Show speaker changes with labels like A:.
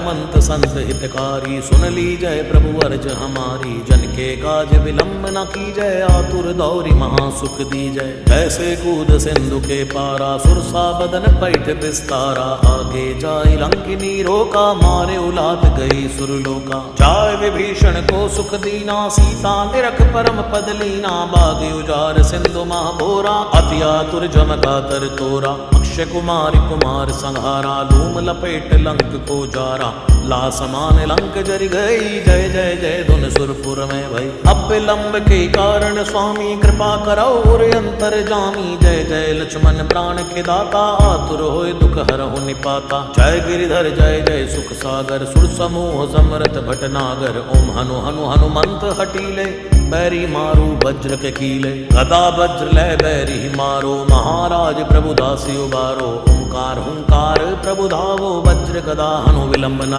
A: हनुमंत संत हितकारी, सुन ली जय प्रभु अर्ज हमारी। जन के काज विलंब न की जय, आतुर दौरी महासुख दी जय। जैसे कूद सिंधु के पारा, सुरसा बदन पैठ विस्तारा। आगे जाय लंकिनी रोका, मारे उलाद गई सुरलोका। जाय विभीषण को सुख दीना, सीता निरख परम पद लीना। बाग उजार सिंधु महाभोरा, अति आतुर जमका तर तोरा। अक्षय कुमार कुमार संहारा, धूम लपेट लंक को जारा। ला समान लंक जरि गई, जय जय जय धुन सुरपुर में भई। अब विलंब के कारण स्वामी, कृपा करौ और अंतर जामी। जय जय लक्ष्मण प्राण के दाता, आतुर होय दुख हरहु निपाता। जय गिरिधर जय जय सुख सागर, सुर समूह समरथ भटनागर। ओम हनु हनु हनुमंत हटीले, बैरी मारू वज्र के कीले। गदा वज्र लय बैरी मारो, महाराज प्रभु दासी उबारो। ओंकार हुंकार प्रभु धावो, वज्र गदा हनु विलंब न